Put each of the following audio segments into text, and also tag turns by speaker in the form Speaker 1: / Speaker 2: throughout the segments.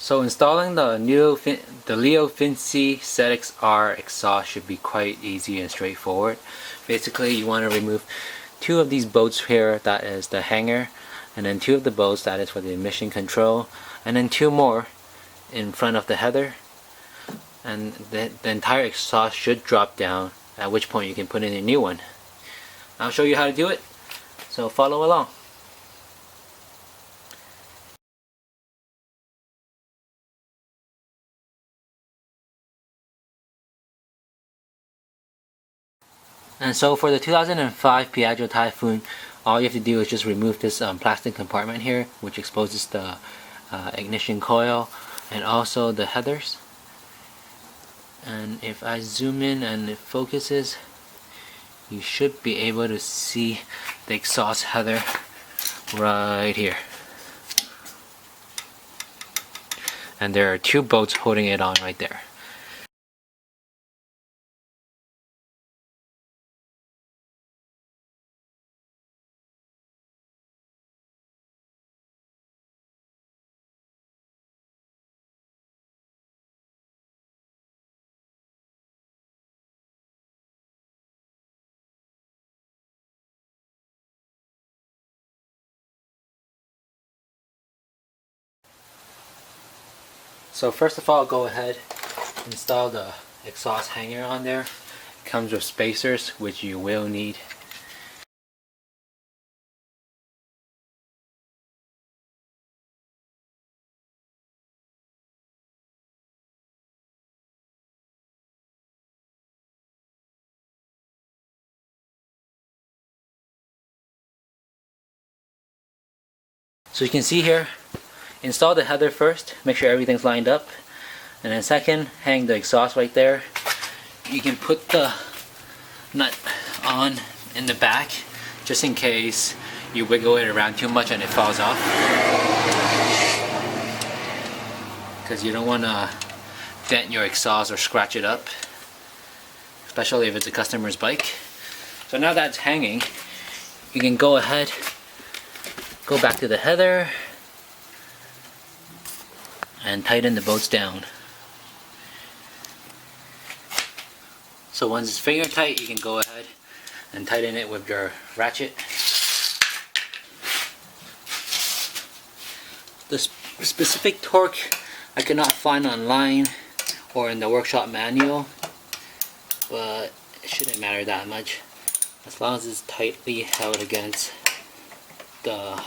Speaker 1: So installing the Leo Finci ZXR exhaust should be quite easy and straightforward. Basically, you want to remove two of these bolts here, that is the hanger, and then two of the bolts, that is for the emission control, and then two more in front of the header, and the entire exhaust should drop down, at which point you can put in a new one. I'll show you how to do it, so follow along. And so for the 2005 Piaggio Typhoon, all you have to do is just remove this plastic compartment here, which exposes the ignition coil and also the headers. And if I zoom in and it focuses, you should be able to see the exhaust header right here. And there are two bolts holding it on right there. So first of all, go ahead, install the exhaust hanger on there. It comes with spacers, which you will need. So you can see here, install the header first, make sure everything's lined up, and then second, hang the exhaust right there. You can put the nut on in the back just in case you wiggle it around too much and it falls off, because you don't want to dent your exhaust or scratch it up, especially if it's a customer's bike. So now that's hanging, you can go ahead, go back to the header and tighten the bolts down. So once it's finger tight, you can go ahead and tighten it with your ratchet. The specific torque I could not find online or in the workshop manual, but it shouldn't matter that much as long as it's tightly held against the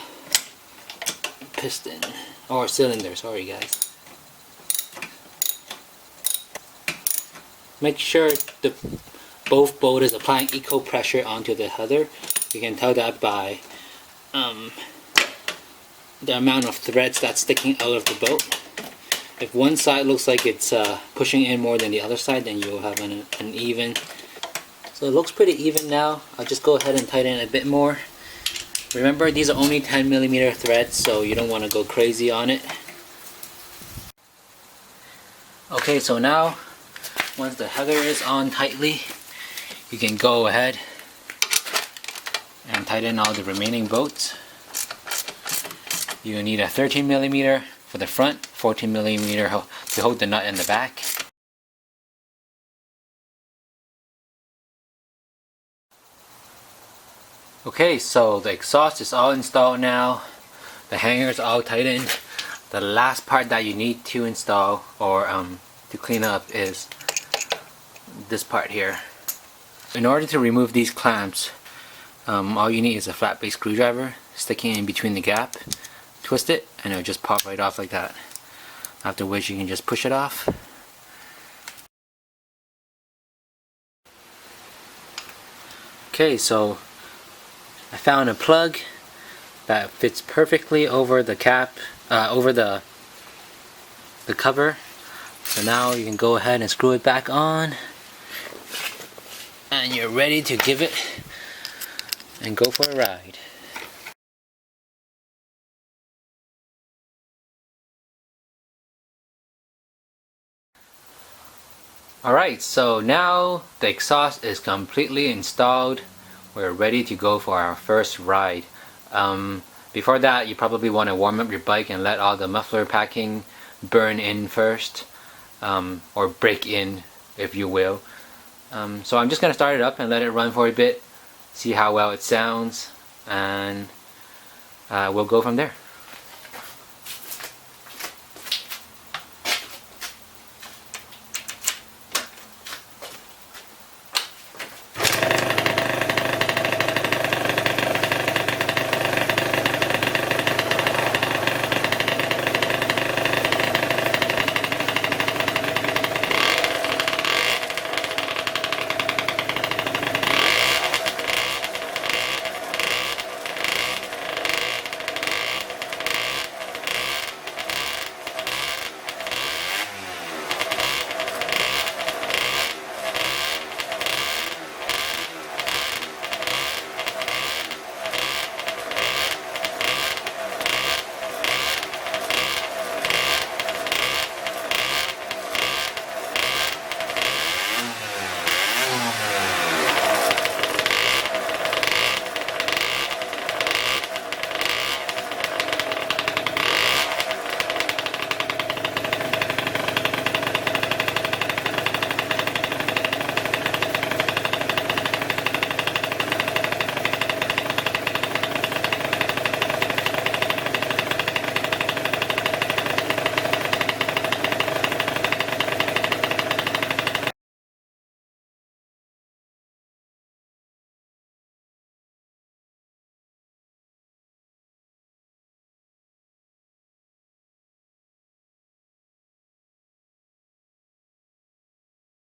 Speaker 1: piston or cylinder, sorry guys. Make sure the both bolt is applying equal pressure onto the header. You can tell that by the amount of threads that's sticking out of the bolt. If one side looks like it's pushing in more than the other side, then you'll have an even. So it looks pretty even now. I'll just go ahead and tighten it a bit more. Remember, these are only 10mm threads, so you don't want to go crazy on it. Okay, so now once the header is on tightly, you can go ahead and tighten all the remaining bolts. You need a 13mm for the front, 14mm to hold the nut in the back. Okay, so the exhaust is all installed now. The hanger is all tightened. The last part that you need to install or to clean up is this part here. In order to remove these clamps, all you need is a flat base screwdriver sticking in between the gap. Twist it and it'll just pop right off like that. After which you can just push it off. Okay, so I found a plug that fits perfectly over the cap, over the cover. So now you can go ahead and screw it back on, and you're ready to give it and go for a ride. Alright, so now the exhaust is completely installed. We're ready to go for our first ride. Before that, you probably want to warm up your bike and let all the muffler packing burn in first, or break in, if you will. So I'm just going to start it up and let it run for a bit, see how well it sounds, and we'll go from there.